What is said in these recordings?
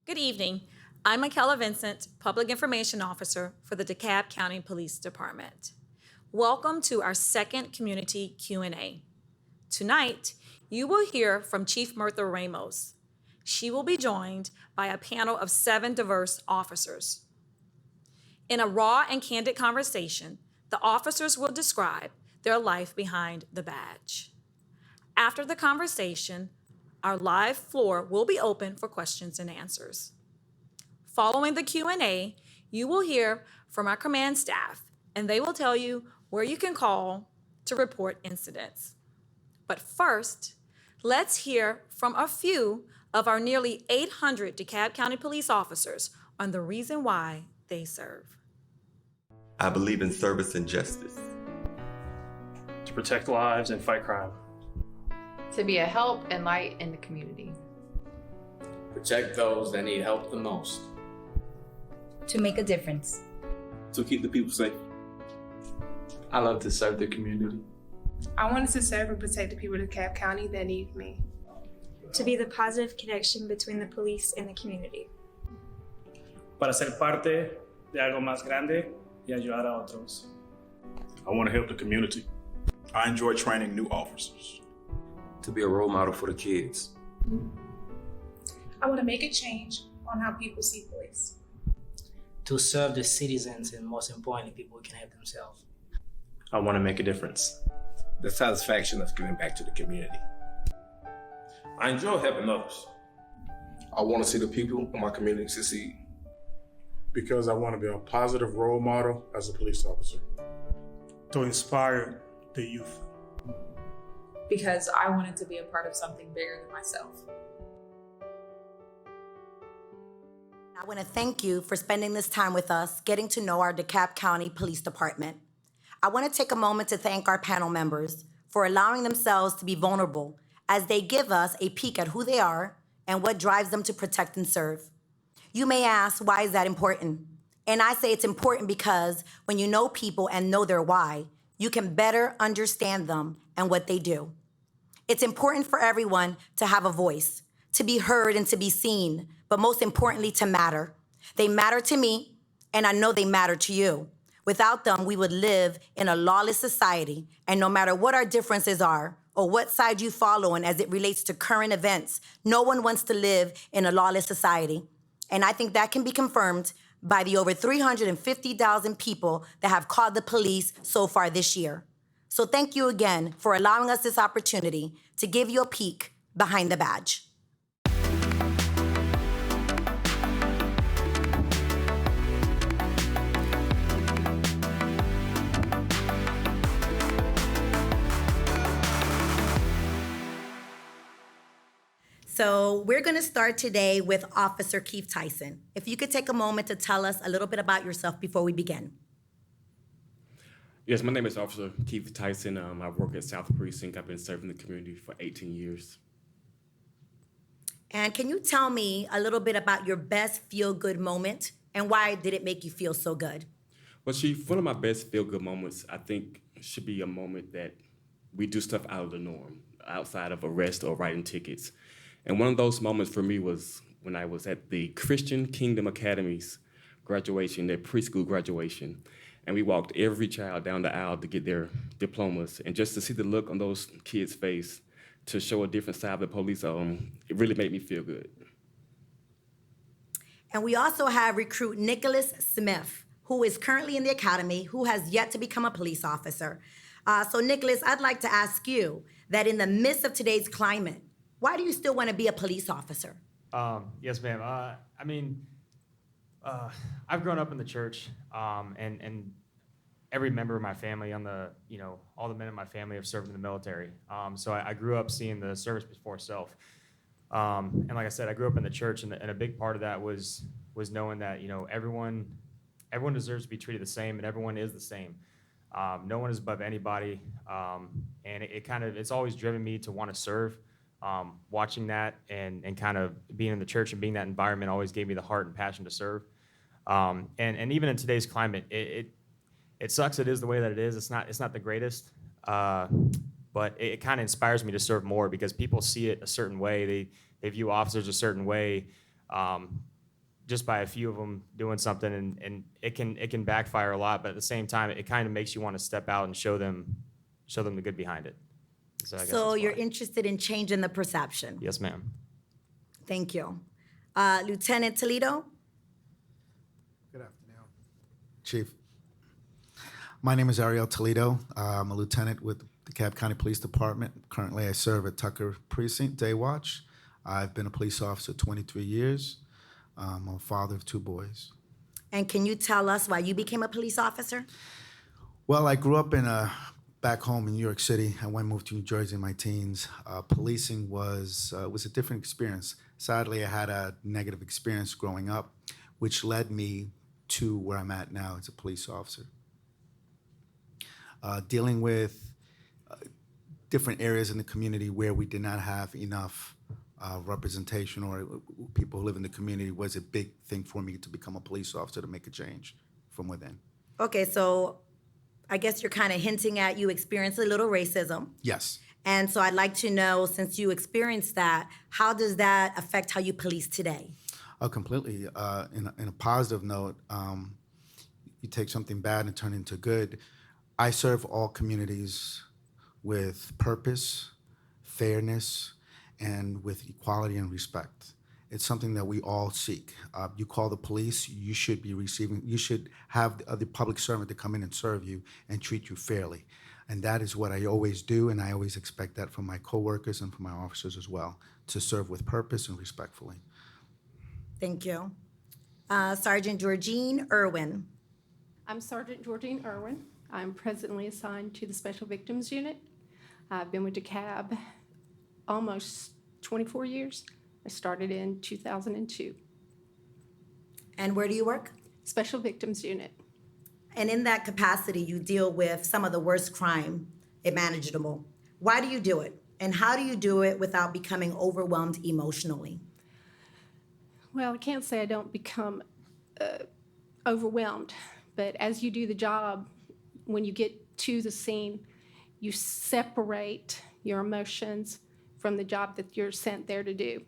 Good evening. I'm Michaela Vincent, Public Information Officer for the DeKalb County Police Department. Welcome to our second community Q&A. Tonight, you will hear from Chief Ramos. She will be joined by a panel of 7 diverse officers. In a raw and candid conversation, the officers will describe their life behind the badge. After the conversation, our live floor will be open for questions and answers. Following the Q&A, you will hear from our command staff, and they will tell you where you can call to report incidents. But first, let's hear from a few of our nearly 800 DeKalb County police officers on the reason why they serve. I believe in service and justice. To protect lives and fight crime. To be a help and light in the community. Protect those that need help the most. To make a difference. To keep the people safe. I love to serve the community. I wanted to serve and protect the people of DeKalb County that need me. To be the positive connection between the police and the community. Para ser parte de algo más grande y ayudar a otros. I want to help the community. I enjoy training new officers. To be a role model for the kids. I want to make a change on how people see police. To serve the citizens and most importantly, people who can help themselves. I want to make a difference. The satisfaction of giving back to the community. I enjoy helping others. I want to see the people in my community succeed. Because I want to be a positive role model as a police officer. To inspire the youth. Because I wanted to be a part of something bigger than myself. I want to thank you for spending this time with us, getting to know our DeKalb County Police Department. I want to take a moment to thank our panel members for allowing themselves to be vulnerable as they give us a peek at who they are and what drives them to protect and serve. You may ask, why is that important? And I say it's important because when you know people and know their why, you can better understand them and what they do. It's important for everyone to have a voice, to be heard and to be seen, but most importantly, to matter. They matter to me, and I know they matter to you. Without them, we would live in a lawless society, and no matter what our differences are or what side you follow in as it relates to current events, no one wants to live in a lawless society. And I think that can be confirmed by the over 350,000 people that have called the police so far this year. So thank you again for allowing us this opportunity to give you a peek behind the badge. So we're going to start today with Officer Keith Tyson. If you could take a moment to tell us a little bit about yourself before we begin. Yes, my name is Officer Chief Tyson. I work at South Precinct. I've been serving the community for 18 years. And can you tell me a little bit about your best feel-good moment and why did it make you feel so good? Well, Chief, one of my best feel-good moments, I think, should be a moment that we do stuff out of the norm, outside of arrest or writing tickets. And one of those moments for me was when I was at the Christian Kingdom Academy's graduation, their preschool graduation. And we walked every child down the aisle to get their diplomas. And just to see the look on those kids' face to show a different side of the police, it really made me feel good. And we also have recruit Nicholas Smith, who is currently in the academy, who has yet to become a police officer. So Nicholas, I'd like to ask you that in the midst of today's climate, why do you still want to be a police officer? Yes, ma'am. I've grown up in the church, and every member of my family all the men in my family have served in the military. So I grew up seeing the service before self. And like I said, I grew up in the church, and a big part of that was knowing that, everyone deserves to be treated the same, and everyone is the same. No one is above anybody. And it's always driven me to want to serve. Watching that and kind of being in the church and being that environment always gave me the heart and passion to serve. And even in today's climate, it sucks. It is the way that it is. It's not the greatest, but it kind of inspires me to serve more because people see it a certain way. They view officers a certain way. just by a few of them doing something, and it can backfire a lot, but at the same time, it kind of makes you want to step out and show them the good behind it. So I guess So that's you're why. interested in changing the perception. Yes, ma'am. Thank you. Lieutenant Toledo? Good afternoon, Chief. My name is Ariel Toledo. I'm a lieutenant with the DeKalb County Police Department. Currently, I serve at Tucker Precinct Day Watch. I've been a police officer 23 years. I'm a father of 2 boys. And can you tell us why you became a police officer? Well, I grew up back home in New York City. I went and moved to New Jersey in my teens. Policing was a different experience. Sadly, I had a negative experience growing up, which led me to where I'm at now as a police officer. Dealing with different areas in the community where we did not have enough representation or people who live in the community was a big thing for me to become a police officer, to make a change from within. Okay, so I guess you're kind of hinting at you experienced a little racism. Yes. And so I'd like to know, since you experienced that, how does that affect how you police today? Oh, completely. In a positive note, you take something bad and turn it into good. I serve all communities with purpose, fairness, and with equality and respect. It's something that we all seek. You call the police, you should have the public servant to come in and serve you and treat you fairly. And that is what I always do, and I always expect that from my coworkers and from my officers as well, to serve with purpose and respectfully. Thank you. Sergeant Georgine Irwin. I'm Sergeant Georgine Irwin. I'm presently assigned to the Special Victims Unit. I've been with DeKalb almost 24 years. I started in 2002. And where do you work? Special Victims Unit. And in that capacity, you deal with some of the worst crime imaginable. Why do you do it? And how do you do it without becoming overwhelmed emotionally? Well, I can't say I don't become overwhelmed, but as you do the job, when you get to the scene, you separate your emotions from the job that you're sent there to do.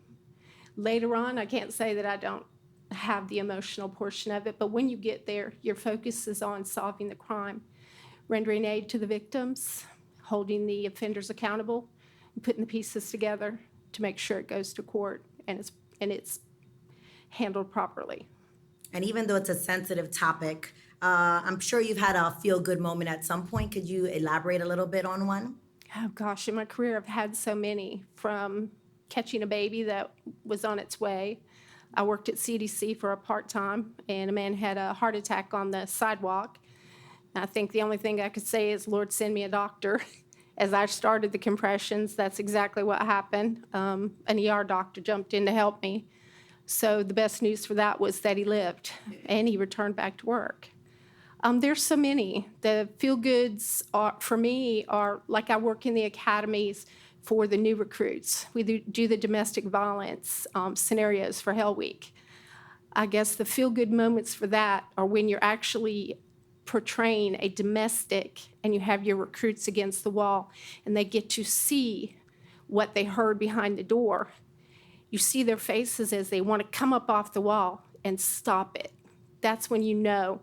Later on, I can't say that I don't have the emotional portion of it, but when you get there, your focus is on solving the crime, rendering aid to the victims, holding the offenders accountable, and putting the pieces together to make sure it goes to court and it's handled properly. And even though it's a sensitive topic, I'm sure you've had a feel-good moment at some point. Could you elaborate a little bit on one? Oh gosh, in my career I've had so many, from catching a baby that was on its way. I worked at CDC for a part-time, and a man had a heart attack on the sidewalk. I think the only thing I could say is, Lord, send me a doctor. As I started the compressions, that's exactly what happened. An ER doctor jumped in to help me. So the best news for that was that he lived, and he returned back to work. There's so many. The feel-goods for me are, like, I work in the academies for the new recruits. We do the domestic violence scenarios for Hell Week. I guess the feel-good moments for that are when you're actually portraying a domestic and you have your recruits against the wall and they get to see what they heard behind the door. You see their faces as they want to come up off the wall and stop it. That's when you know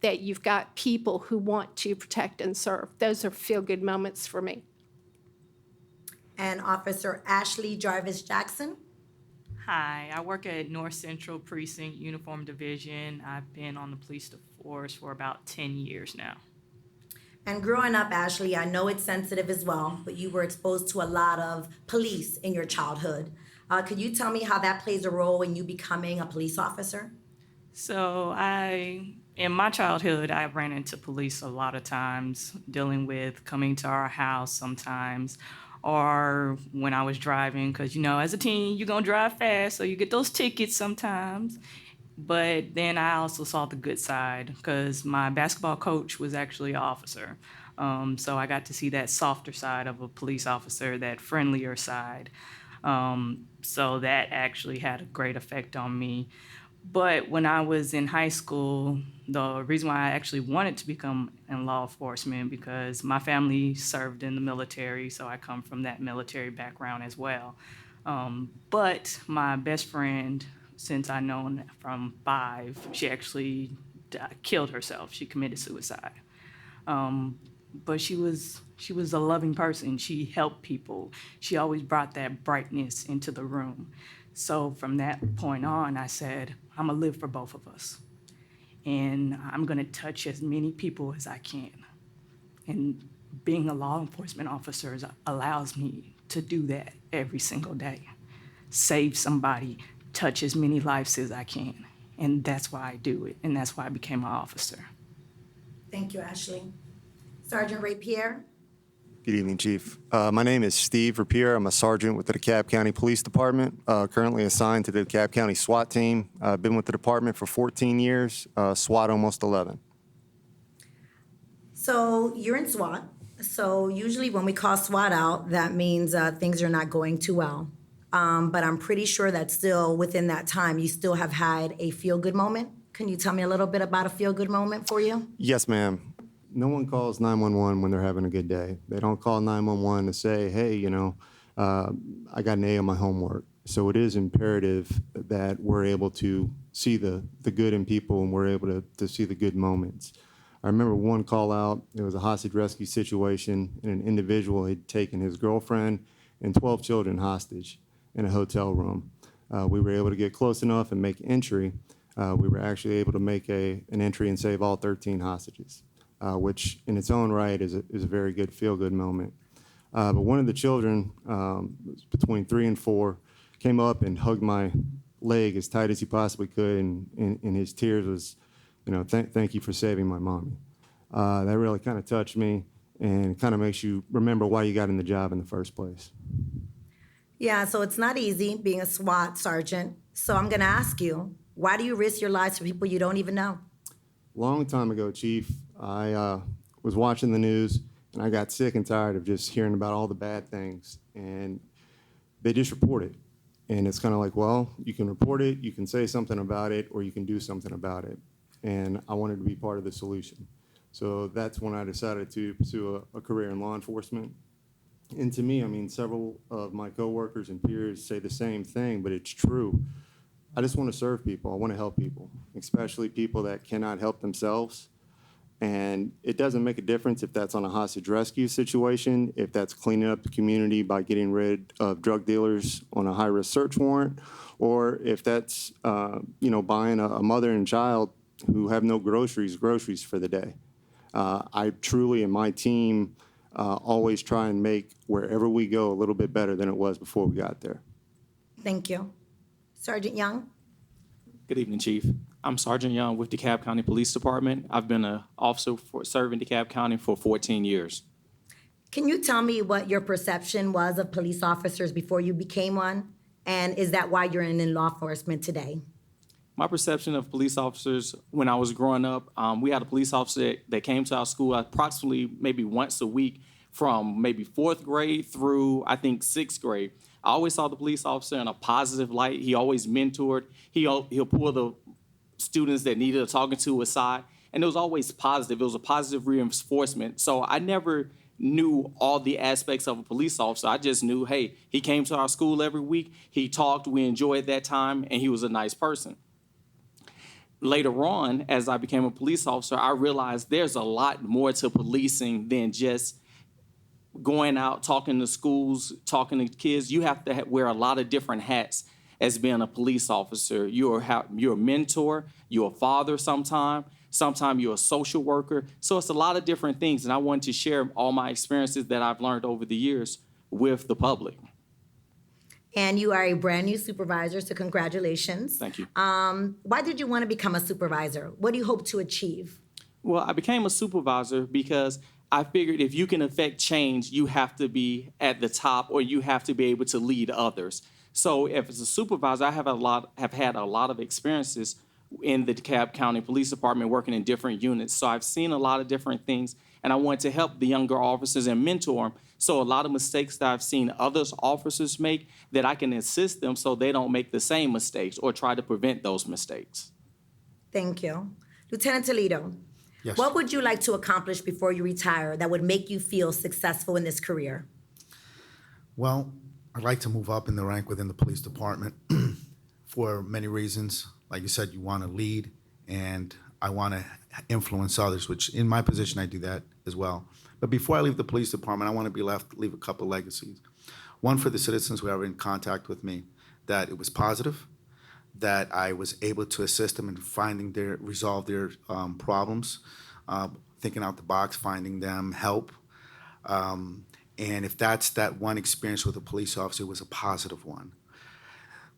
that you've got people who want to protect and serve. Those are feel-good moments for me. And Officer Ashley Jarvis-Jackson. Hi, I work at North Central Precinct Uniform Division. I've been on the police force for about 10 years now. And growing up, Ashley, I know it's sensitive as well, but you were exposed to a lot of police in your childhood. Could you tell me how that plays a role in you becoming a police officer? So in my childhood, I ran into police a lot of times, dealing with coming to our house sometimes, or when I was driving, because, as a teen, you're going to drive fast, so you get those tickets sometimes. But then I also saw the good side, because my basketball coach was actually an officer. So I got to see that softer side of a police officer, that friendlier side. So that actually had a great effect on me. But when I was in high school, the reason why I actually wanted to become in law enforcement, because my family served in the military, so I come from that military background as well. But my best friend since I known from 5. She actually killed herself. She committed suicide. But she was a loving person. She helped people. She always brought that brightness into the room. So from that point on, I said, I'm gonna live for both of us. And I'm gonna touch as many people as I can. And being a law enforcement officer allows me to do that every single day. Save somebody, touch as many lives as I can. And that's why I do it. And that's why I became an officer. Thank you, Ashley. Sergeant Ray Pierre. Good evening, Chief. My name is Steve Rapier. I'm a sergeant with the DeKalb County Police Department, currently assigned to the DeKalb County SWAT team. I've been with the department for 14 years, SWAT almost 11. So you're in SWAT. So usually when we call SWAT out, that means things are not going too well. But I'm pretty sure that still within that time, you still have had a feel-good moment. Can you tell me a little bit about a feel-good moment for you? Yes, ma'am. No one calls 911 when they're having a good day. They don't call 911 to say, hey, I got an A on my homework. So it is imperative that we're able to see the good in people and we're able to see the good moments. I remember one call out, it was a hostage rescue situation, and an individual had taken his girlfriend and 12 children hostage in a hotel room. We were able to get close enough and make entry. We were actually able to make an entry and save all 13 hostages. Which in its own right is a very good feel-good moment. But one of the children, between 3 and 4, came up and hugged my leg as tight as he possibly could, and his tears was, thank you for saving my mommy. That really kind of touched me and kind of makes you remember why you got in the job in the first place. Yeah, so it's not easy being a SWAT sergeant. So I'm gonna ask you, why do you risk your lives for people you don't even know? Long time ago, Chief, I was watching the news and I got sick and tired of just hearing about all the bad things, and they just report it. And it's kind of like, well, you can report it, you can say something about it, or you can do something about it. And I wanted to be part of the solution. So that's when I decided to pursue a career in law enforcement. And to me, I mean, several of my coworkers and peers say the same thing, but it's true. I just want to serve people. I want to help people, especially people that cannot help themselves. And it doesn't make a difference if that's on a hostage rescue situation, if that's cleaning up the community by getting rid of drug dealers on a high-risk search warrant, or if that's, buying a mother and child who have no groceries for the day. I truly, and my team, always try and make wherever we go a little bit better than it was before we got there. Thank you. Sergeant Young? Good evening, Chief. I'm Sergeant Young with DeKalb County Police Department. I've been an officer serving DeKalb County for 14 years. Can you tell me what your perception was of police officers before you became one? And is that why you're in law enforcement today? My perception of police officers when I was growing up, we had a police officer that came to our school approximately maybe once a week from maybe 4th grade through, I think, 6th grade. I always saw the police officer in a positive light. He always mentored. He'll pull the students that needed a talking to aside, and it was always positive. It was a positive reinforcement. So I never knew all the aspects of a police officer. I just knew, hey, he came to our school every week. He talked. We enjoyed that time, and he was a nice person. Later on, as I became a police officer, I realized there's a lot more to policing than just going out, talking to schools, talking to kids. You have to wear a lot of different hats as being a police officer. You're a mentor, you're a father sometimes you're a social worker. So it's a lot of different things, and I wanted to share all my experiences that I've learned over the years with the public. And you are a brand new supervisor, so congratulations. Thank you. Why did you want to become a supervisor? What do you hope to achieve? Well, I became a supervisor because I figured if you can affect change, you have to be at the top or you have to be able to lead others. So if as a supervisor, I have had a lot of experiences in the DeKalb County Police Department working in different units. So I've seen a lot of different things, and I want to help the younger officers and mentor them. So a lot of mistakes that I've seen others officers make, that I can assist them so they don't make the same mistakes or try to prevent those mistakes. Thank you. Lieutenant Toledo, Yes. What would you like to accomplish before you retire that would make you feel successful in this career? Well, I'd like to move up in the rank within the police department. for many reasons. Like you said, you want to lead, and I want to influence others, which in my position, I do that as well. But before I leave the police department, I want to leave a couple legacies. One for the citizens who are in contact with me, that it was positive, that I was able to assist them in resolve their problems, thinking out the box, finding them help. And if that's that one experience with a police officer, it was a positive one.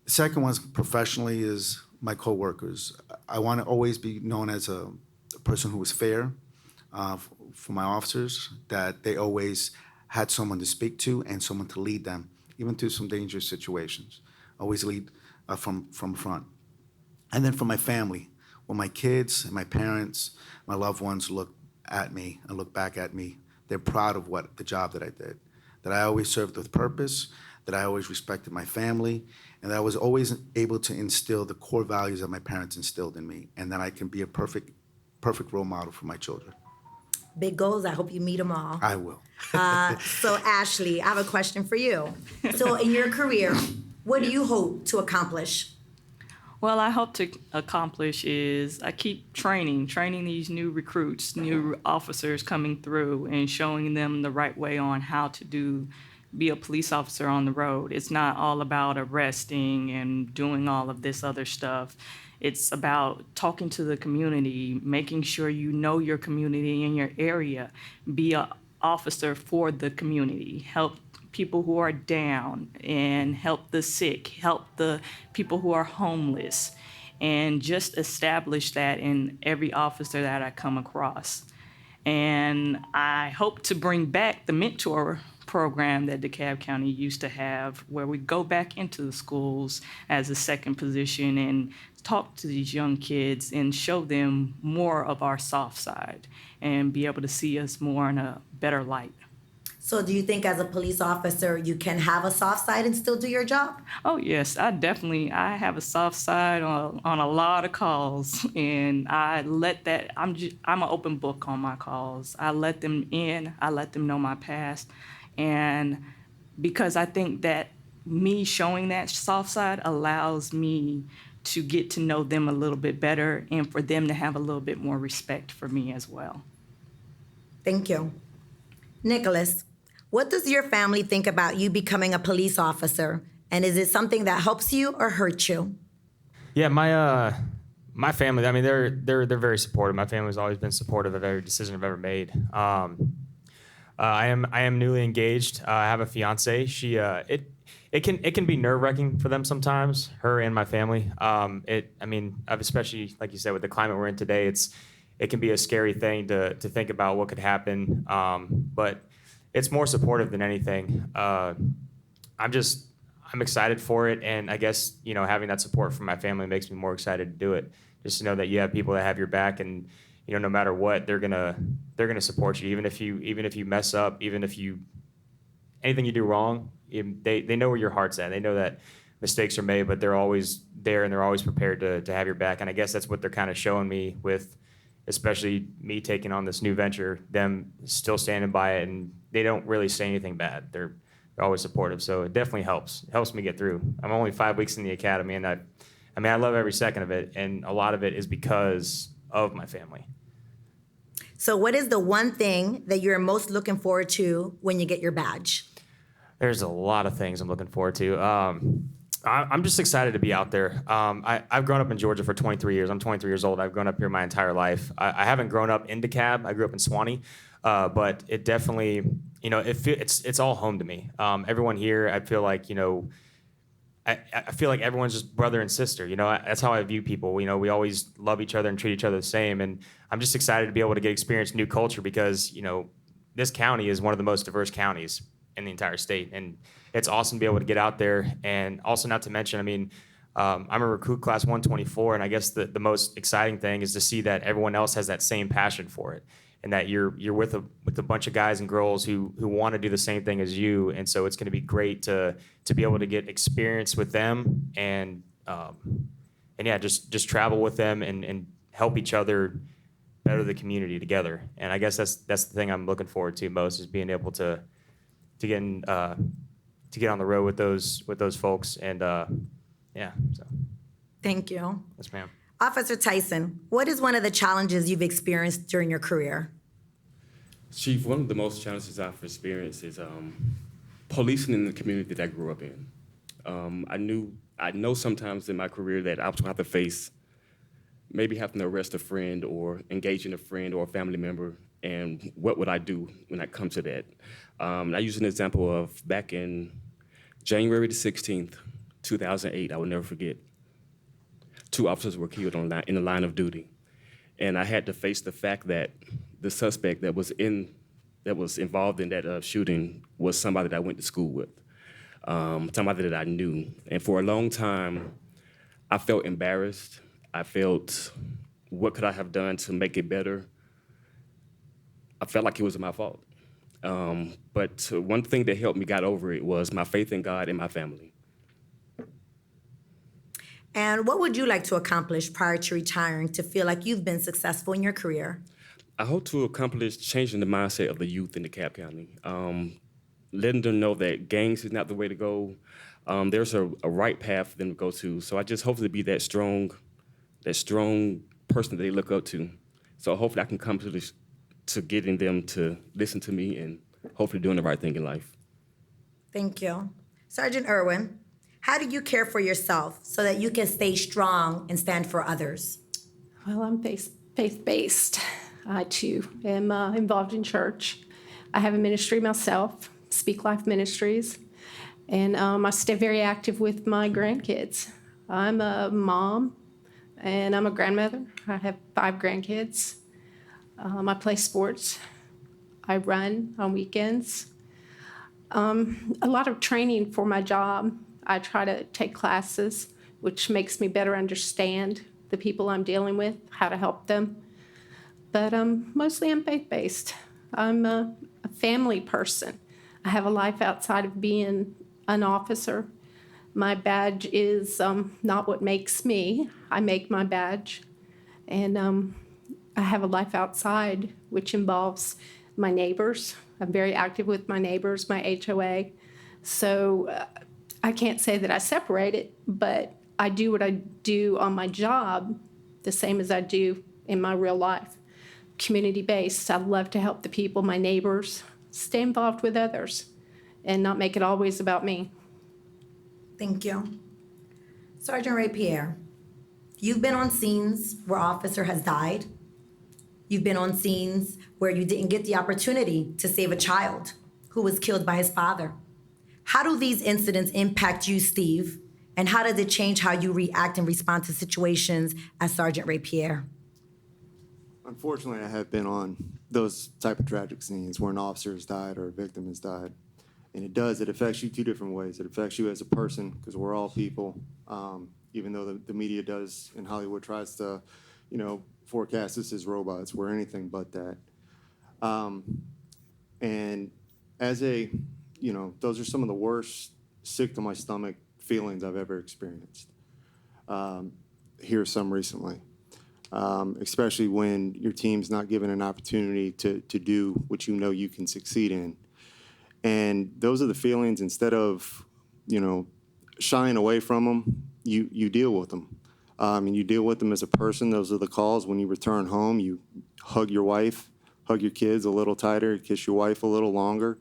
The second one professionally is my coworkers. I want to always be known as a person who was fair for my officers, that they always had someone to speak to and someone to lead them, even through some dangerous situations. Always lead from front. And then for my family, when my kids and my parents, my loved ones look at me and look back at me, they're proud of the job that I did, that I always served with purpose, that I always respected my family, and that I was always able to instill the core values that my parents instilled in me, and that I can be a perfect role model for my children. Big goals. I hope you meet them all. I will. So Ashley, I have a question for you. So in your career, what do you hope to accomplish? Well, I hope to accomplish is I keep training these new recruits, new officers coming through and showing them the right way on how to be a police officer on the road. It's not all about arresting and doing all of this other stuff. It's about talking to the community, making sure you know your community and your area, be an officer for the community, help people who are down and help the sick, help the people who are homeless, and just establish that in every officer that I come across. And I hope to bring back the mentor program that DeKalb County used to have, where we go back into the schools as a second position and talk to these young kids and show them more of our soft side and be able to see us more in a better light. So do you think as a police officer, you can have a soft side and still do your job? Oh, yes, I have a soft side on a lot of calls, and I'm an open book on my calls. I let them in, I let them know my past, and because I think that me showing that soft side allows me to get to know them a little bit better and for them to have a little bit more respect for me as well. Thank you. Nicholas, what does your family think about you becoming a police officer? And is it something that helps you or hurts you? Yeah, my family, I mean, they're very supportive. My family's always been supportive of every decision I've ever made. I am newly engaged. I have a fiance. It can be nerve-wracking for them sometimes, her and my family. Especially like you said, with the climate we're in today, it can be a scary thing to think about what could happen. But it's more supportive than anything. I'm excited for it, and I guess having that support from my family makes me more excited to do it. Just to know that you have people that have your back, and no matter what, they're gonna support you, even if you mess up, even if anything you do wrong. They know where your heart's at. They know that mistakes are made, but they're always there and they're always prepared to have your back. And I guess that's what they're kind of showing me with, especially me taking on this new venture, them still standing by it, and they don't really say anything bad. They're always supportive. So it definitely helps. It helps me get through. I'm only 5 weeks in the academy, and I love every second of it. And a lot of it is because of my family. So what is the one thing that you're most looking forward to when you get your badge? There's a lot of things I'm looking forward to. I'm just excited to be out there. I've grown up in Georgia for 23 years. I'm 23 years old. I've grown up here my entire life. I haven't grown up in DeKalb. I grew up in Suwanee. But it definitely, it's all home to me. Everyone here, I feel like, I feel like everyone's just brother and sister. That's how I view people. We always love each other and treat each other the same. And I'm just excited to be able to experience new culture because, this county is one of the most diverse counties in the entire state. And it's awesome to be able to get out there. And also, not to mention, I'm a recruit class 124. And I guess the most exciting thing is to see that everyone else has that same passion for it. And that you're with a bunch of guys and girls who want to do the same thing as you. And so it's going to be great to be able to get experience with them and just travel with them and help each other better the community together. And I guess that's the thing I'm looking forward to most, is being able to get on the road with those folks. And so. Thank you. Yes, ma'am. Officer Tyson, what is one of the challenges you've experienced during your career? Chief, one of the most challenges I've experienced is policing in the community that I grew up in. I know sometimes in my career that I was going to have to face maybe having to arrest a friend or engage in a friend or a family member, and what would I do when it comes to that? I use an example of back in January the 16th, 2008, I will never forget. 2 officers were killed in the line of duty. And I had to face the fact that the suspect that was involved in that shooting was somebody that I went to school with, somebody that I knew. And for a long time, I felt embarrassed. I felt, what could I have done to make it better? I felt like it was my fault. But one thing that helped me get over it was my faith in God and my family. And what would you like to accomplish prior to retiring to feel like you've been successful in your career? I hope to accomplish changing the mindset of the youth in DeKalb County, letting them know that gangs is not the way to go. There's a right path for them to go to. So I just hope to be that strong person that they look up to. So hopefully I can come to getting them to listen to me and hopefully doing the right thing in life. Thank you. Sergeant Irwin, how do you care for yourself so that you can stay strong and stand for others? Well, I'm faith-based. I, too, am involved in church. I have a ministry myself, Speak Life Ministries, and I stay very active with my grandkids. I'm a mom, and I'm a grandmother. I have 5 grandkids. I play sports. I run on weekends. A lot of training for my job. I try to take classes, which makes me better understand the people I'm dealing with, how to help them. But mostly I'm faith-based. I'm a family person. I have a life outside of being an officer. My badge is not what makes me. I make my badge. And I have a life outside, which involves my neighbors. I'm very active with my neighbors, my HOA. So I can't say that I separate it, but I do what I do on my job the same as I do in my real life. Community-based. I love to help the people, my neighbors, stay involved with others and not make it always about me. Thank you. Sergeant Ray Pierre, you've been on scenes where an officer has died. You've been on scenes where you didn't get the opportunity to save a child who was killed by his father. How do these incidents impact you, Steve? And how does it change how you react and respond to situations as Sergeant Ray Pierre? Unfortunately, I have been on those type of tragic scenes where an officer has died or a victim has died. And it affects you 2 different ways. It affects you as a person, because we're all people, even though the media does in Hollywood tries to, forecast us as robots. We're anything but that. And as those are some of the worst sick to my stomach feelings I've ever experienced. Here's some recently. Especially when your team's not given an opportunity to do what you can succeed in. And those are the feelings, instead of, shying away from them, you deal with them. And you deal with them as a person. Those are the calls when you return home. You hug your wife, hug your kids a little tighter, kiss your wife a little longer.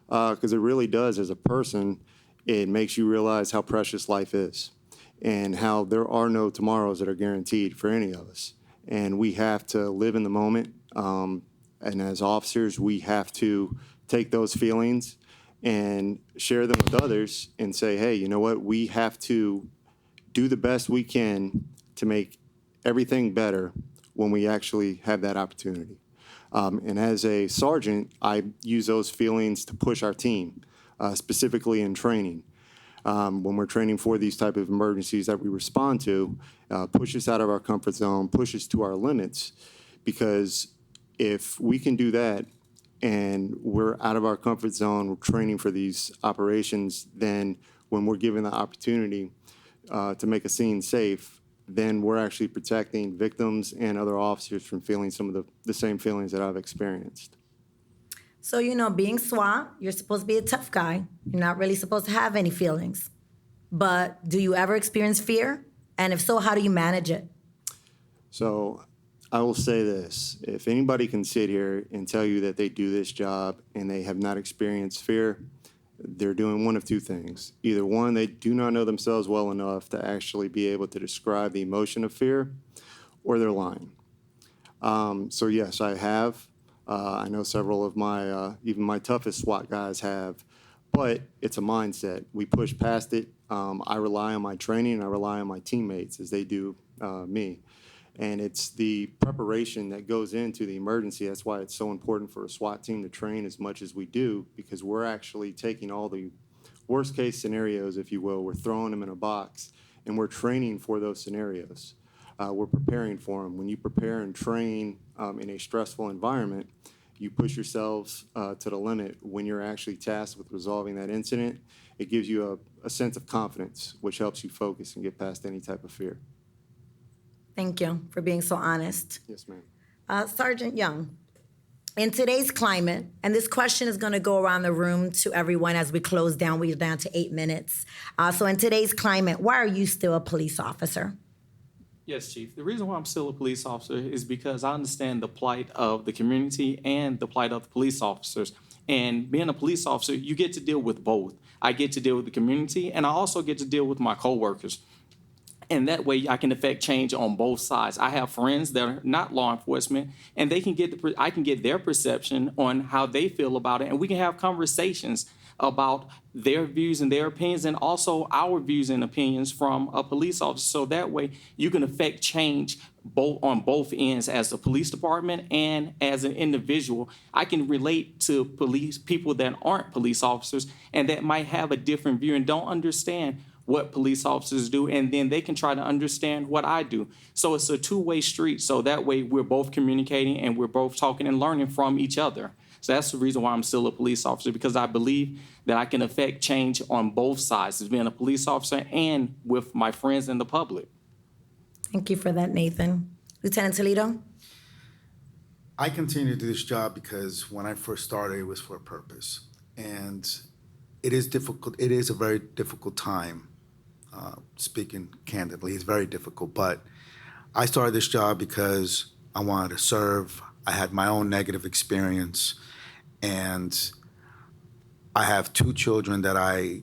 Because it really does, as a person, it makes you realize how precious life is and how there are no tomorrows that are guaranteed for any of us. And we have to live in the moment. And as officers, we have to take those feelings and share them with others and say, hey, you know what? We have to do the best we can to make everything better when we actually have that opportunity. And as a sergeant, I use those feelings to push our team, specifically in training. When we're training for these type of emergencies that we respond to, push us out of our comfort zone, push us to our limits. Because if we can do that and we're out of our comfort zone, we're training for these operations, then when we're given the opportunity to make a scene safe, then we're actually protecting victims and other officers from feeling some of the same feelings that I've experienced. So, being SWAT, you're supposed to be a tough guy. You're not really supposed to have any feelings. But do you ever experience fear And if so, how do you manage it? So I will say this, if anybody can sit here and tell you that they do this job and they have not experienced fear, they're doing one of two things. Either one, they do not know themselves well enough to actually be able to describe the emotion of fear, or they're lying. So yes, I have. I know several of my, even my toughest SWAT guys have, but it's a mindset. We push past it. I rely on my training and I rely on my teammates as they do me. And it's the preparation that goes into the emergency. That's why it's so important for a SWAT team to train as much as we do, because we're actually taking all the worst case scenarios, if you will, we're throwing them in a box and we're training for those scenarios. We're preparing for them. When you prepare and train in a stressful environment, you push yourselves to the limit. When you're actually tasked with resolving that incident, it gives you a sense of confidence, which helps you focus and get past any type of fear. Thank you for being so honest. Yes, ma'am. Sergeant Young, in today's climate, and this question is going to go around the room to everyone as we close down. We're down to 8 minutes. So in today's climate, why are you still a police officer? Yes, Chief. The reason why I'm still a police officer is because I understand the plight of the community and the plight of the police officers. And being a police officer, you get to deal with both. I get to deal with the community, and I also get to deal with my coworkers. And that way I can affect change on both sides. I have friends that are not law enforcement, and they can I can get their perception on how they feel about it, and we can have conversations about their views and their opinions, and also our views and opinions from a police officer. So that way you can affect change on both ends, as a police department and as an individual. I can relate to people that aren't police officers and that might have a different view and don't understand what police officers do, and then they can try to understand what I do. So it's a two-way street. So that way we're both communicating and we're both talking and learning from each other. So that's the reason why I'm still a police officer, because I believe that I can affect change on both sides, as being a police officer and with my friends and the public. Thank you for that, Nathan. Lieutenant Toledo? I continue to do this job because when I first started, it was for a purpose. And it is difficult. It is a very difficult time. Speaking candidly, it's very difficult. But I started this job because I wanted to serve. I had my own negative experience. And I have 2 children that I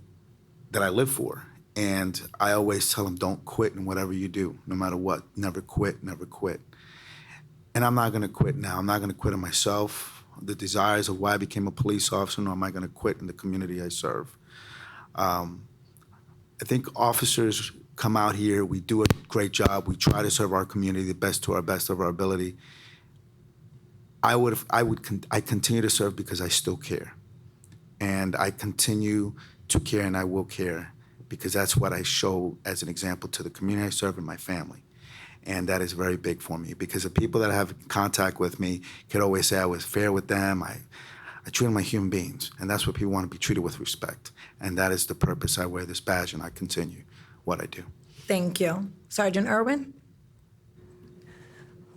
live for. And I always tell them, don't quit in whatever you do, no matter what. Never quit, never quit. And I'm not going to quit now. I'm not going to quit on myself, the desires of why I became a police officer, nor am I going to quit in the community I serve. I think officers come out here, we do a great job, we try to serve our community the best to our best of our ability. I continue to serve because I still care. And I continue to care, and I will care, because that's what I show as an example to the community I serve and my family. And that is very big for me, because the people that have contact with me could always say I was fair with them. I treat them like human beings, and that's what people want to be treated with respect. And that is the purpose I wear this badge, and I continue what I do. Thank you. Sergeant Irwin?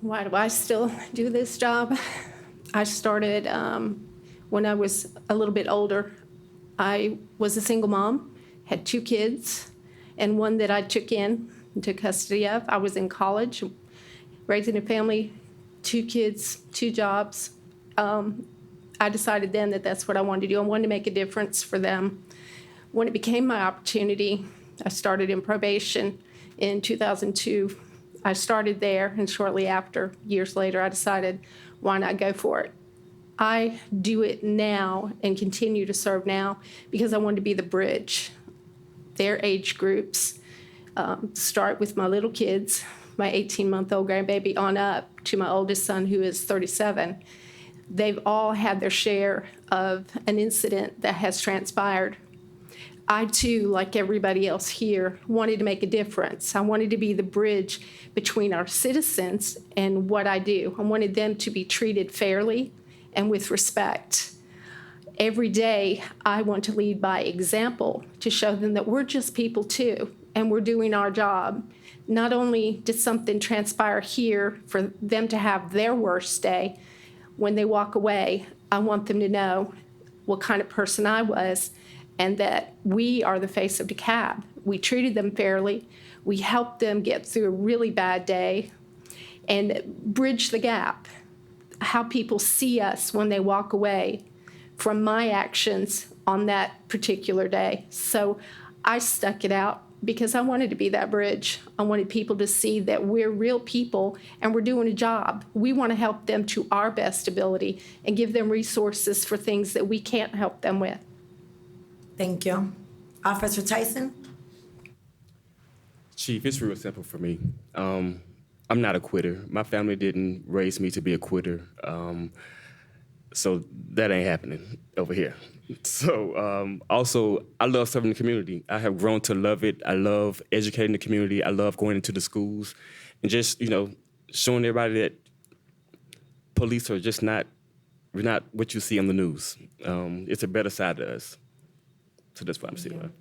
Why do I still do this job? I started when I was a little bit older. I was a single mom, had 2 kids, and one that I took custody of. I was in college, raising a family, 2 kids, 2 jobs. I decided then that that's what I wanted to do. I wanted to make a difference for them. When it became my opportunity, I started in probation in 2002. I started there, and shortly after, years later, I decided, why not go for it? I do it now and continue to serve now because I want to be the bridge. Their age groups start with my little kids, my 18-month-old grandbaby on up to my oldest son, who is 37. They've all had their share of an incident that has transpired. I, too, like everybody else here, wanted to make a difference. I wanted to be the bridge between our citizens and what I do. I wanted them to be treated fairly and with respect. Every day, I want to lead by example to show them that we're just people, too, and we're doing our job. Not only did something transpire here for them to have their worst day, when they walk away, I want them to know what kind of person I was, and that we are the face of DeKalb. We treated them fairly. We help them get through a really bad day and bridge the gap, how people see us when they walk away from my actions on that particular day. So I stuck it out because I wanted to be that bridge. I wanted people to see that we're real people and we're doing a job. We want to help them to our best ability and give them resources for things that we can't help them with. Thank you. Officer Tyson? Chief, it's real simple for me. I'm not a quitter. My family didn't raise me to be a quitter. So that ain't happening over here. So also, I love serving the community. I have grown to love it. I love educating the community. I love going into the schools and just, showing everybody that police are just we're not what you see on the news. It's a better side to us. So that's what I'm seeing.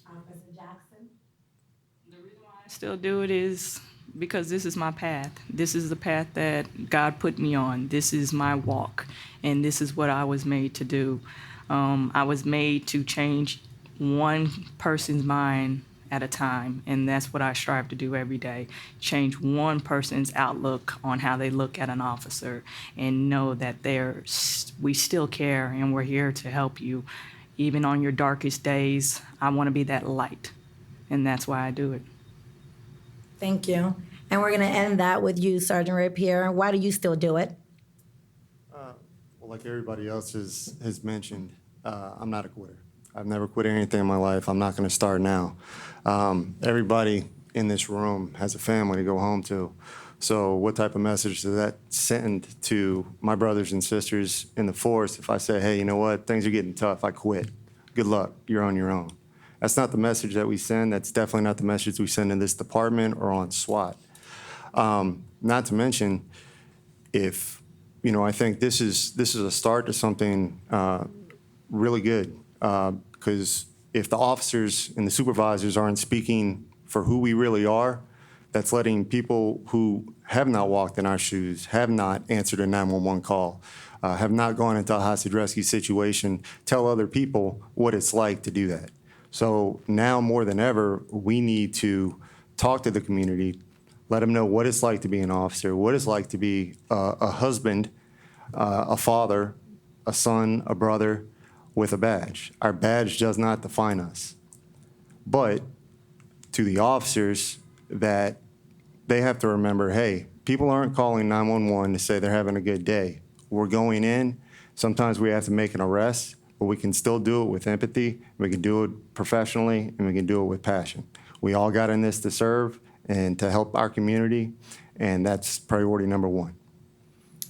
Officer Jackson? I still do it is because this is my path. This is the path that God put me on. This is my walk, and this is what I was made to do. I was made to change one person's mind at a time, and that's what I strive to do every day. Change one person's outlook on how they look at an officer and know that we still care and we're here to help you. Even on your darkest days, I want to be that light, and that's why I do it. Thank you. And we're going to end that with you, Sergeant Rapier. Why do you still do it? Well, like everybody else has mentioned, I'm not a quitter. I've never quit anything in my life. I'm not going to start now. Everybody in this room has a family to go home to. So what type of message does that send to my brothers and sisters in the force if I say, hey, you know what, things are getting tough, I quit. Good luck, you're on your own. That's not the message that we send. That's definitely not the message we send in this department or on SWAT. Not to mention, if, I think this is a start to something really good, because if the officers and the supervisors aren't speaking for who we really are, that's letting people who have not walked in our shoes, have not answered a 911 call, have not gone into a hostage rescue situation, tell other people what it's like to do that. So now more than ever, we need to talk to the community, let them know what it's like to be an officer, what it's like to be a husband, a father, a son, a brother with a badge. Our badge does not define us. But to the officers, that they have to remember, hey, people aren't calling 911 to say they're having a good day. We're going in. Sometimes we have to make an arrest, but we can still do it with empathy. We can do it professionally, and we can do it with passion. We all got in this to serve and to help our community, and that's priority number one.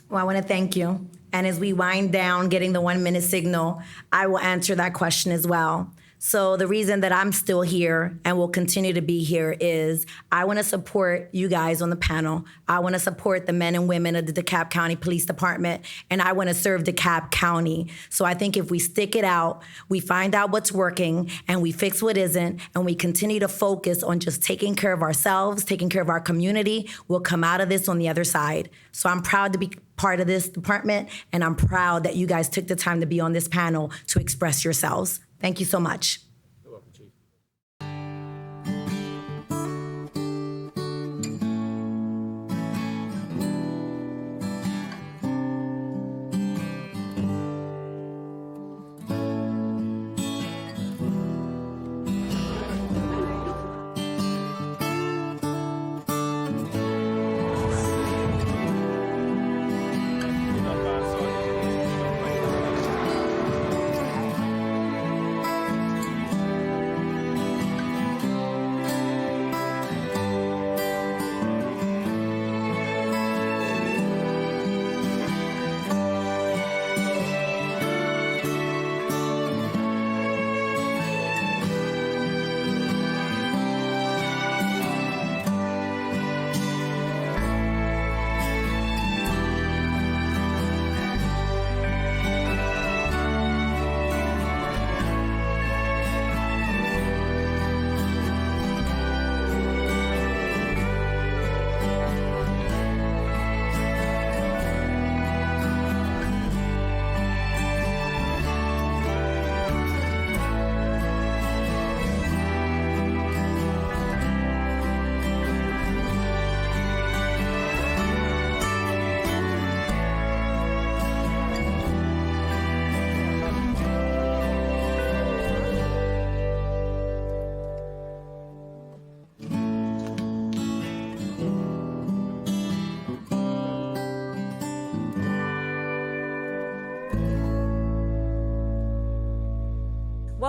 Well, I want to thank you. And as we wind down getting the 1 minute signal, I will answer that question as well. So the reason that I'm still here and will continue to be here is I want to support you guys on the panel. I want to support the men and women of the DeKalb County Police Department, and I want to serve DeKalb County. So I think if we stick it out, we find out what's working, and we fix what isn't, and we continue to focus on just taking care of ourselves, taking care of our community, we'll come out of this on the other side. So I'm proud to be part of this department, and I'm proud that you guys took the time to be on this panel to express yourselves. Thank you so much. You're welcome, Chief.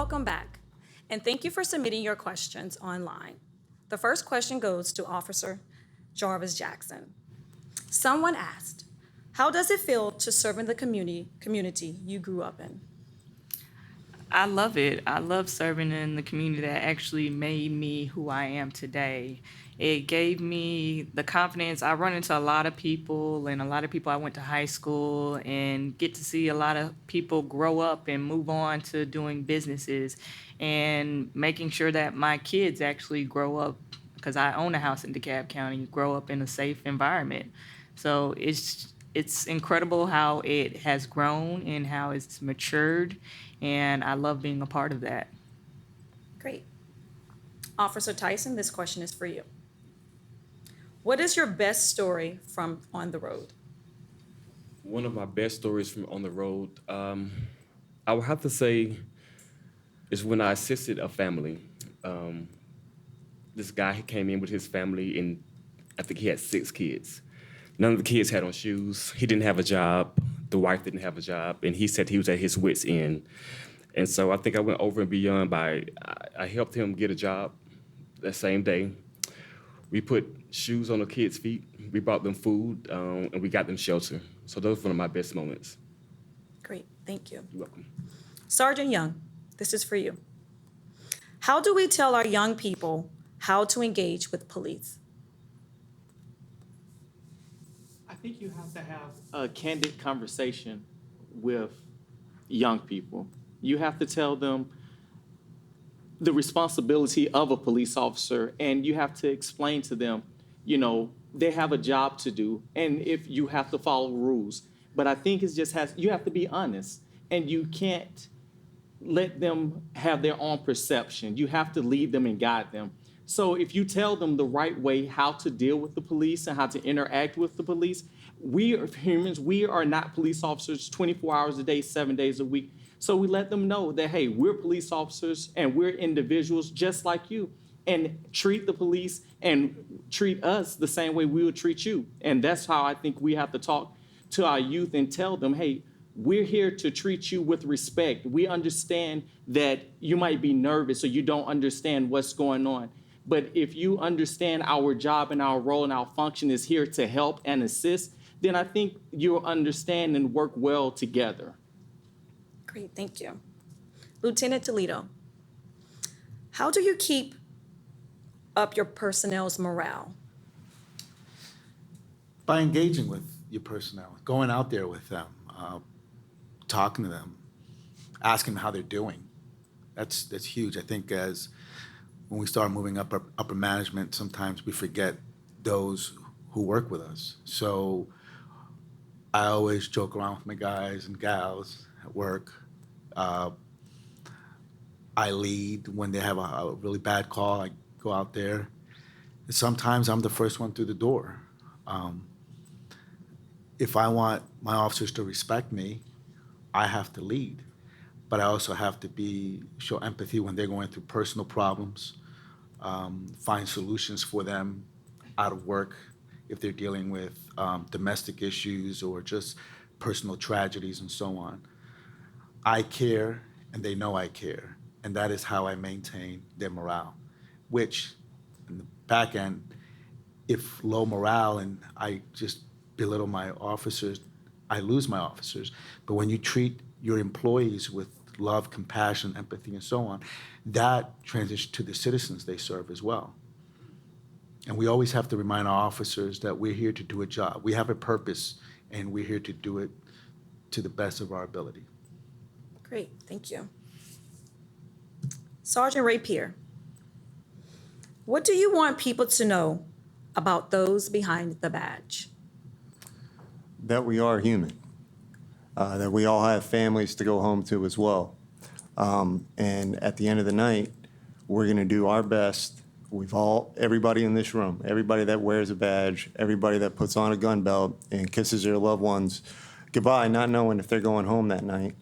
Welcome back, and thank you for submitting your questions online. The first question goes to Officer Jarvis Jackson. Someone asked, how does it feel to serve in the community you grew up in? I love it. I love serving in the community that actually made me who I am today. It gave me the confidence. I run into a lot of people, and a lot of people I went to high school, and get to see a lot of people grow up and move on to doing businesses, and making sure that my kids actually grow up, because I own a house in DeKalb County, grow up in a safe environment. So it's incredible how it has grown and how it's matured, and I love being a part of that. Great. Officer Tyson, this question is for you. What is your best story from on the road? One of my best stories from on the road, I would have to say, is when I assisted a family. This guy, he came in with his family, and I think he had 6 kids. None of the kids had on shoes. He didn't have a job. The wife didn't have a job, and he said he was at his wit's end. And so I think I went over and beyond I helped him get a job that same day. We put shoes on the kids' feet. We brought them food, and we got them shelter. So those were one of my best moments. Great, thank you. You're welcome. Sergeant Young, this is for you. How do we tell our young people how to engage with police? I think you have to have a candid conversation with young people. You have to tell them the responsibility of a police officer, and you have to explain to them, you know, they have a job to do, and if you have to follow rules. But I think you have to be honest, and you can't let them have their own perception. You have to lead them and guide them. So if you tell them the right way how to deal with the police and how to interact with the police, we are humans, we are not police officers 24 hours a day, 7 days a week. So we let them know that, hey, we're police officers and we're individuals just like you, and treat the police and treat us the same way we would treat you. And that's how I think we have to talk to our youth and tell them, hey, we're here to treat you with respect. We understand that you might be nervous or you don't understand what's going on. But if you understand our job and our role and our function is here to help and assist, then I think you'll understand and work well together. Great, thank you. Lieutenant Toledo, how do you keep up your personnel's morale? By engaging with your personnel, going out there with them, talking to them, asking them how they're doing. That's huge. I think when we start moving up upper management, sometimes we forget those who work with us. So I always joke around with my guys and gals at work. I lead when they have a really bad call. I go out there. And sometimes I'm the first one through the door. If I want my officers to respect me, I have to lead. But I also have to show empathy when they're going through personal problems, find solutions for them out of work if they're dealing with domestic issues or just personal tragedies and so on. I care, and they know I care, and that is how I maintain their morale, which in the back end, if low morale and I just belittle my officers, I lose my officers. But when you treat your employees with love, compassion, empathy, and so on, that transitions to the citizens they serve as well. And we always have to remind our officers that we're here to do a job. We have a purpose, and we're here to do it to the best of our ability. Great, thank you. Sergeant Rapier, what do you want people to know about those behind the badge? That we are human, that we all have families to go home to as well. And at the end of the night, we're gonna do our best. Everybody in this room, everybody that wears a badge, everybody that puts on a gun belt and kisses their loved ones goodbye, not knowing if they're going home that night,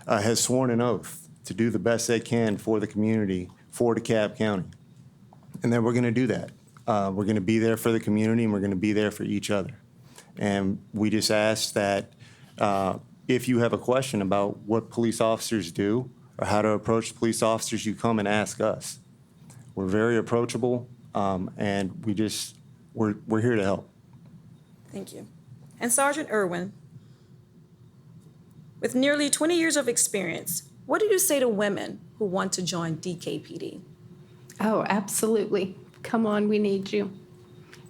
has sworn an oath to do the best they can for the community, for DeKalb County. And then we're gonna do that. We're gonna be there for the community, and we're gonna be there for each other. And we just ask that if you have a question about what police officers do, or how to approach police officers, you come and ask us. We're very approachable, and we're here to help. Thank you. And Sergeant Irwin, with nearly 20 years of experience, what do you say to women who want to join DKPD? Oh, absolutely. Come on, we need you.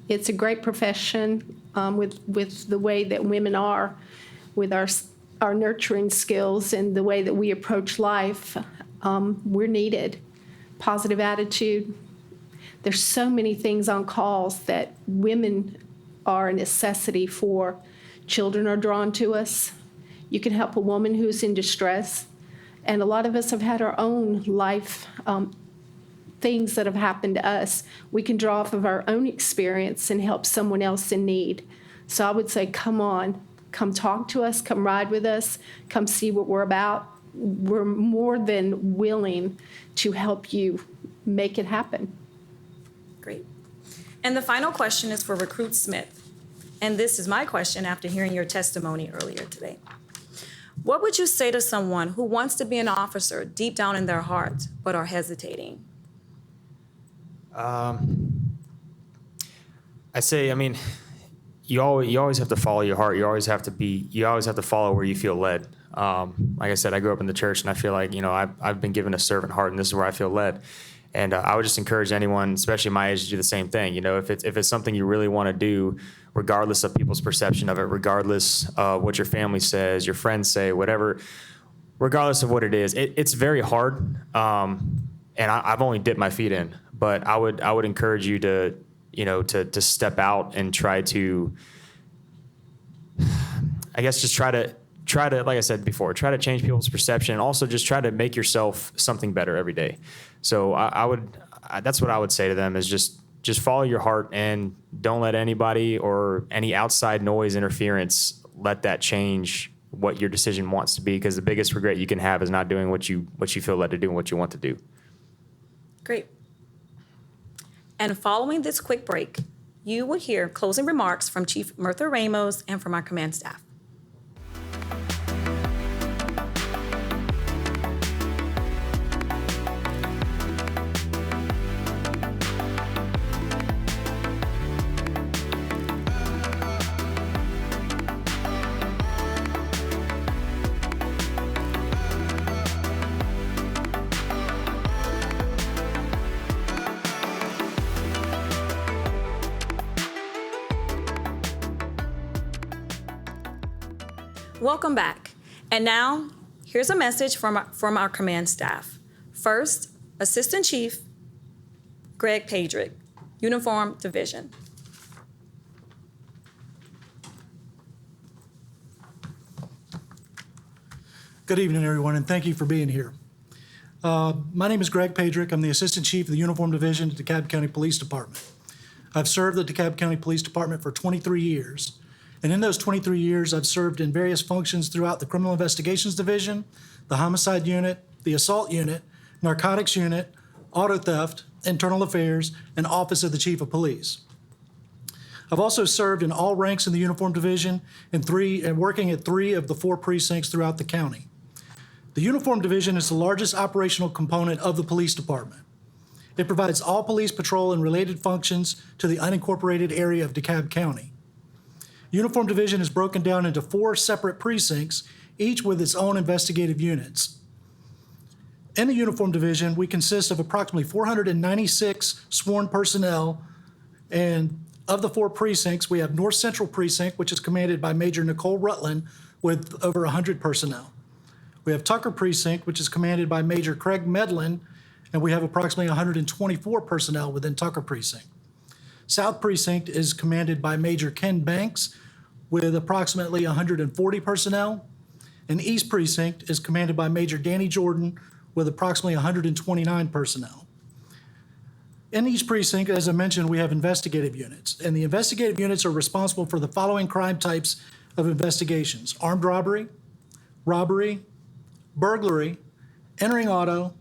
It's a great profession with the way that women are, with our nurturing skills and the way that we approach life. We're needed. Positive attitude. There's so many things on calls that women are a necessity for. Children are drawn to us. You can help a woman who's in distress. And a lot of us have had our own life things that have happened to us. We can draw off of our own experience and help someone else in need. So I would say, come on, come talk to us, come ride with us, come see what we're about. We're more than willing to help you make it happen. Great. And the final question is for Recruit Smith. And this is my question after hearing your testimony earlier today. What would you say to someone who wants to be an officer deep down in their heart but are hesitating? I say, I mean, you always have to follow your heart. You always have to follow where you feel led. Like I said, I grew up in the church, and I feel like, I've been given a servant heart, and this is where I feel led. And I would just encourage anyone, especially my age, to do the same thing. If it's something you really want to do, regardless of people's perception of it, regardless of what your family says, your friends say, whatever, regardless of what it is, it's very hard. And I've only dipped my feet in, but I would encourage you to step out and try to, I guess, just try to, like I said before, try to change people's perception, and also just try to make yourself something better every day. So that's what I would say to them, is just follow your heart, and don't let anybody or any outside noise interference let that change what your decision wants to be, because the biggest regret you can have is not doing what you feel led to do and what you want to do. Great. And following this quick break, you will hear closing remarks from Chief Ramos and from our command staff. Welcome back. And now, here's a message from our command staff. First, Assistant Chief Greg Pedrick, Uniform Division. Good evening, everyone, and thank you for being here. My name is Greg Pedrick. I'm the Assistant Chief of the Uniform Division at DeKalb County Police Department. I've served the DeKalb County Police Department for 23 years. And in those 23 years, I've served in various functions throughout the Criminal Investigations Division, the Homicide Unit, the Assault Unit, Narcotics Unit, Auto Theft, Internal Affairs, and Office of the Chief of Police. I've also served in all ranks in the Uniform Division and working at 3 of the 4 precincts throughout the county. The Uniform Division is the largest operational component of the police department. It provides all police patrol and related functions to the unincorporated area of DeKalb County. Uniform Division is broken down into 4 separate precincts, each with its own investigative units. In the Uniform Division, we consist of approximately 496 sworn personnel, and of the 4 precincts, we have North Central Precinct, which is commanded by Major Nicole Rutland, with over 100 personnel. We have Tucker Precinct, which is commanded by Major Craig Medlin, and we have approximately 124 personnel within Tucker Precinct. South Precinct is commanded by Major Ken Banks with approximately 140 personnel, and East Precinct is commanded by Major Danny Jordan with approximately 129 personnel. In each precinct, as I mentioned, we have investigative units, and the investigative units are responsible for the following crime types of investigations: armed robbery, burglary, entering auto,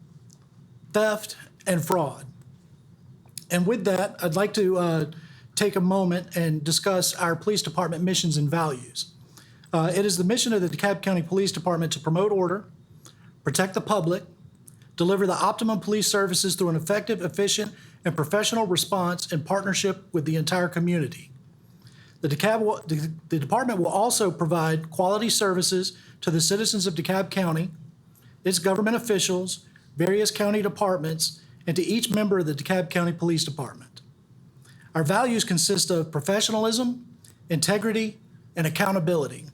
theft, and fraud. And with that, I'd like to take a moment and discuss our police department missions and values. It is the mission of the DeKalb County Police Department to promote order, protect the public, deliver the optimum police services through an effective, efficient, and professional response in partnership with the entire community. The department will also provide quality services to the citizens of DeKalb County, its government officials, various county departments, and to each member of the DeKalb County Police Department. Our values consist of professionalism, integrity, and accountability.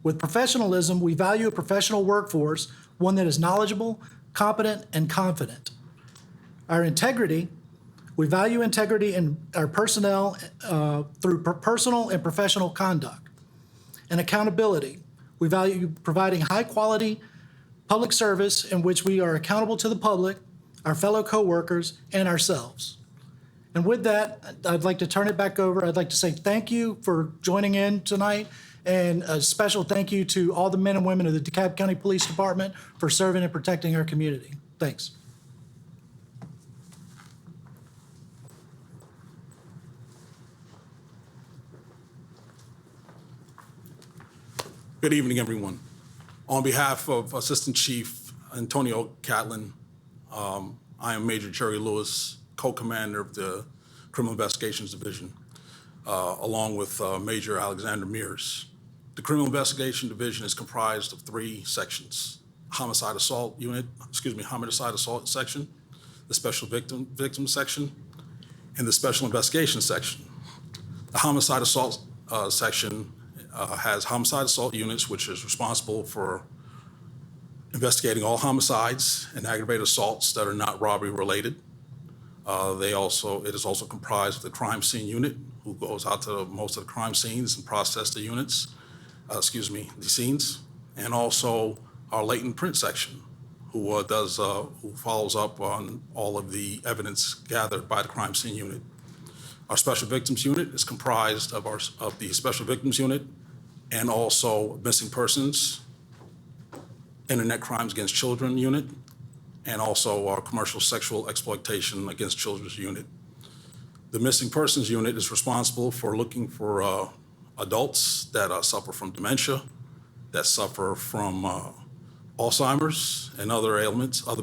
With professionalism, we value a professional workforce, one that is knowledgeable, competent, and confident. Our integrity, we value integrity in our personnel through personal and professional conduct. And accountability, we value providing high-quality public service in which we are accountable to the public, our fellow coworkers, and ourselves. And with that, I'd like to turn it back over. I'd like to say thank you for joining in tonight, and a special thank you to all the men and women of the DeKalb County Police Department for serving and protecting our community. Thanks. Good evening, everyone. On behalf of Assistant Chief Antonio Catlin, I am Major Jerry Lewis, co-commander of the Criminal Investigations Division, along with Major Alexander Mears. The Criminal Investigation Division is comprised of 3 sections: homicide assault section, the special victim section, and the special investigation section. The homicide assault section has homicide assault units, which is responsible for investigating all homicides and aggravated assaults that are not robbery related. It is also comprised of the crime scene unit, who goes out to most of the crime scenes and process the the scenes, and also our latent print section, who follows up on all of the evidence gathered by the crime scene unit. Our special victims unit is comprised of the special victims unit and also missing persons, internet crimes against children unit, and also our commercial sexual exploitation against children's unit. The missing persons unit is responsible for looking for adults that suffer from dementia, that suffer from Alzheimer's and other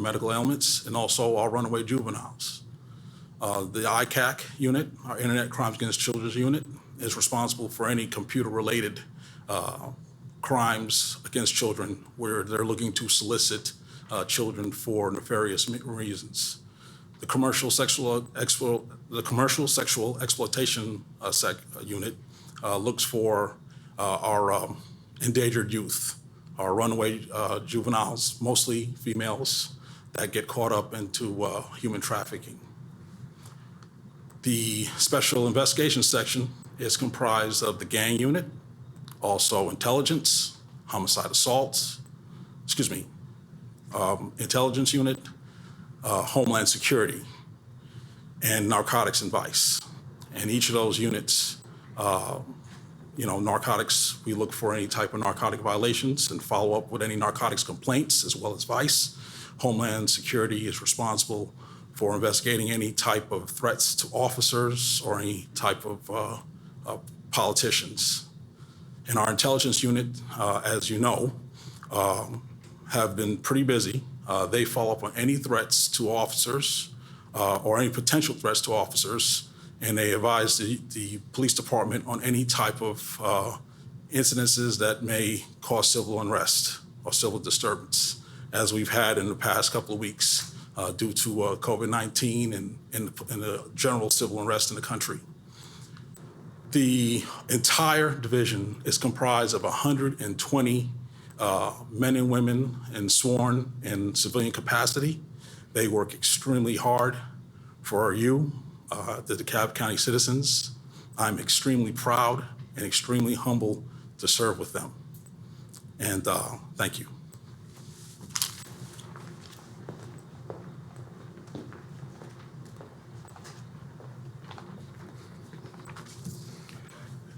medical ailments, and also our runaway juveniles. The ICAC unit, our Internet Crimes Against Children's unit, is responsible for any computer-related crimes against children where they're looking to solicit children for nefarious reasons. The commercial sexual exploitation unit looks for our endangered youth, our runaway juveniles, mostly females, that get caught up into human trafficking. The special investigation section is comprised of the gang unit, also intelligence, homicide assaults, intelligence unit, homeland security, and narcotics and vice. And each of those units, narcotics, we look for any type of narcotic violations and follow up with any narcotics complaints, as well as vice. Homeland security is responsible for investigating any type of threats to officers or any type of politicians. And our intelligence unit, as you know, have been pretty busy. They follow up on any threats to officers or any potential threats to officers, and they advise the police department on any type of incidences that may cause civil unrest or civil disturbance, as we've had in the past couple of weeks due to COVID-19 and the general civil unrest in the country. The entire division is comprised of 120 men and women in sworn and civilian capacity. They work extremely hard for you, the DeKalb County citizens. I'm extremely proud and extremely humble to serve with them. And thank you.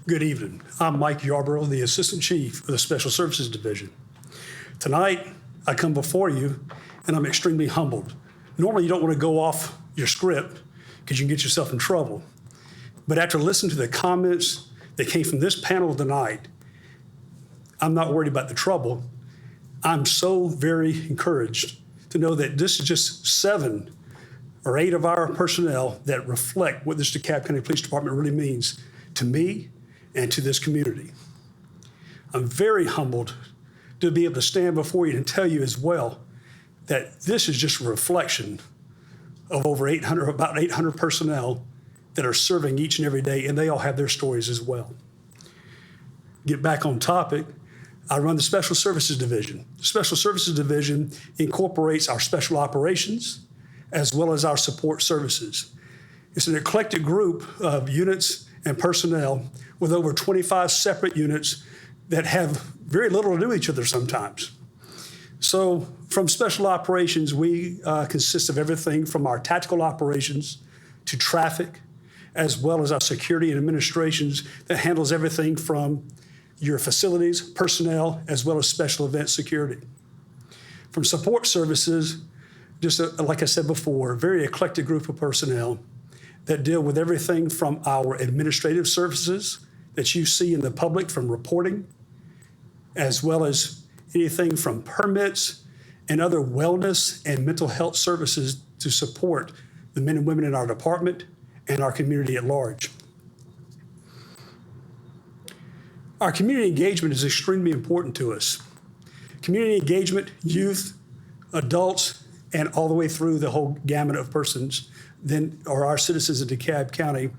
Good evening. I'm Mike Yarborough, the Assistant Chief of the Special Services Division. Tonight, I come before you, and I'm extremely humbled. Normally, you don't want to go off your script because you can get yourself in trouble. But after listening to the comments that came from this panel tonight, I'm not worried about the trouble. I'm so very encouraged to know that this is just 7 or 8 of our personnel that reflect what this DeKalb County Police Department really means to me and to this community. I'm very humbled to be able to stand before you and tell you as well that this is just a reflection of about 800 personnel that are serving each and every day, and they all have their stories as well. Get back on topic, I run the Special Services Division. The Special Services Division incorporates our special operations as well as our support services. It's an eclectic group of units and personnel with over 25 separate units that have very little to do with each other sometimes. So from special operations, we consist of everything from our tactical operations to traffic, as well as our security and administrations that handles everything from your facilities, personnel, as well as special event security. From support services, just like I said before, a very eclectic group of personnel that deal with everything from our administrative services that you see in the public from reporting, as well as anything from permits and other wellness and mental health services to support the men and women in our department and our community at large. Our community engagement is extremely important to us. Community engagement, youth, adults, and all the way through the whole gamut of persons then are our citizens in DeKalb County.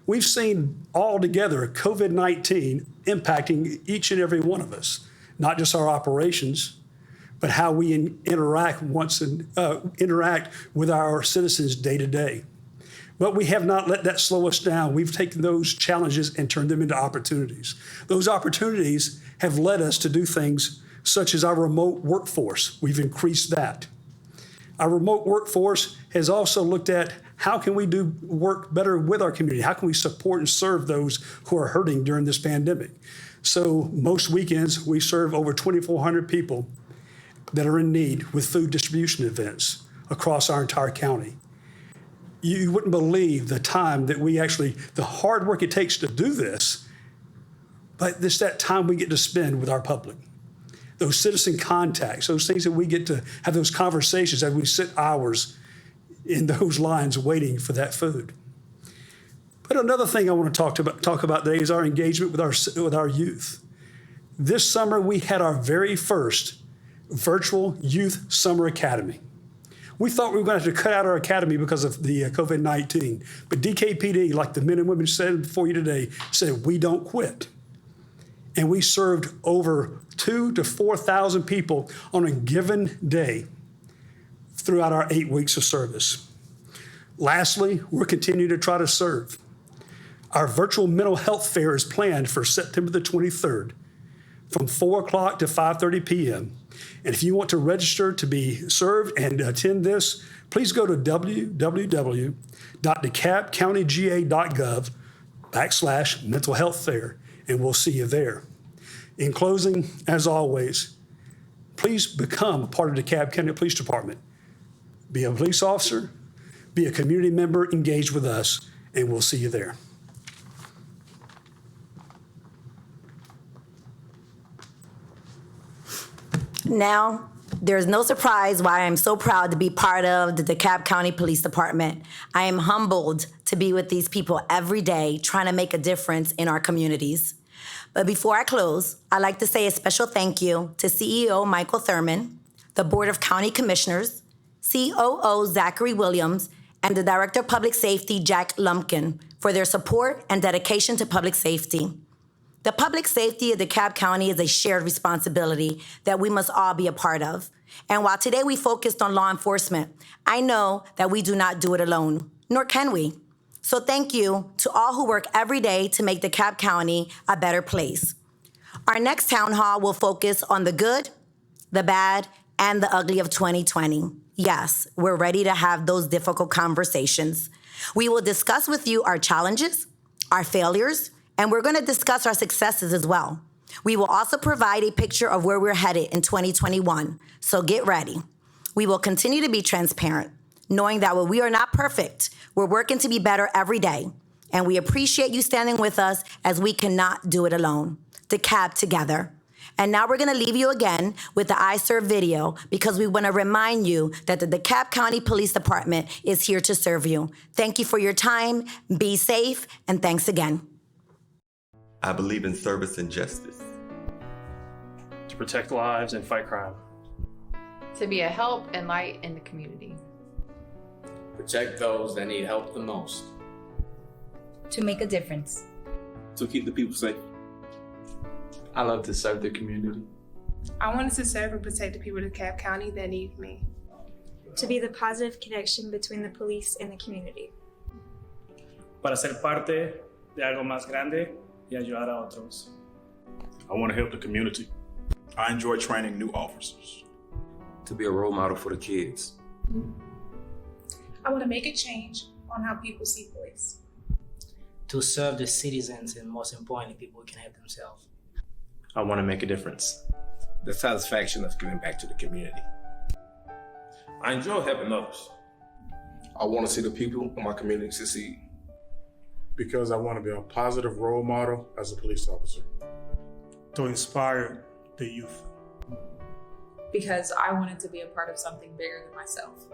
We've seen all together COVID-19 impacting each and every one of us, not just our operations, but how we interact with our citizens day to day. But we have not let that slow us down. We've taken those challenges and turned them into opportunities. Those opportunities have led us to do things such as our remote workforce. We've increased that. Our remote workforce has also looked at how can we do work better with our community? How can we support and serve those who are hurting during this pandemic? So most weekends, we serve over 2,400 people that are in need with food distribution events across our entire county. You wouldn't believe the time that the hard work it takes to do this, but it's that time we get to spend with our public. Those citizen contacts, those things that we get to have those conversations as we sit hours in those lines waiting for that food. But another thing I want to talk about today is our engagement with our youth. This summer, we had our very first virtual Youth Summer Academy. We thought we were going to have to cut out our academy because of the COVID-19, but DKPD, like the men and women said before you today, said we don't quit. And we served over 2,000 to 4,000 people on a given day throughout our 8 weeks of service. Lastly, we're continuing to try to serve. Our virtual mental health fair is planned for September the 23rd from 4 o'clock to 5:30 p.m. And if you want to register to be served and attend this, please go to www.DeKalbCountyGA.gov/mental health fair, and we'll see you there. In closing, as always, please become a part of the DeKalb County Police Department. Be a police officer, be a community member, engage with us, and we'll see you there. Now, there's no surprise why I'm so proud to be part of the DeKalb County Police Department. I am humbled to be with these people every day trying to make a difference in our communities. But before I close, I'd like to say a special thank you to CEO Michael Thurman, the Board of County Commissioners, COO Zachary Williams, and the Director of Public Safety, Jack Lumpkin, for their support and dedication to public safety. The public safety of DeKalb County is a shared responsibility that we must all be a part of. And while today we focused on law enforcement, I know that we do not do it alone, nor can we. So thank you to all who work every day to make DeKalb County a better place. Our next town hall will focus on the good, the bad, and the ugly of 2020. Yes, we're ready to have those difficult conversations. We will discuss with you our challenges, our failures, and we're going to discuss our successes as well. We will also provide a picture of where we're headed in 2021, so get ready. We will continue to be transparent, knowing that while we are not perfect, we're working to be better every day, and we appreciate you standing with us as we cannot do it alone. DeKalb together. And now we're going to leave you again with the I Serve video because we want to remind you that the DeKalb County Police Department is here to serve you. Thank you for your time. Be safe, and thanks again. I believe in service and justice. To protect lives and fight crime. To be a help and light in the community. Protect those that need help the most. To make a difference. To keep the people safe. I love to serve the community. I wanted to serve and protect the people of DeKalb County that need me. To be the positive connection between the police and the community. Para ser parte de algo más grande y ayudar a otros. I want to help the community. I enjoy training new officers. To be a role model for the kids. I want to make a change on how people see police. To serve the citizens and most importantly, people who can help themselves. I want to make a difference. The satisfaction of giving back to the community. I enjoy helping others. I want to see the people in my community succeed. Because I want to be a positive role model as a police officer. To inspire the youth. Because I wanted to be a part of something bigger than myself.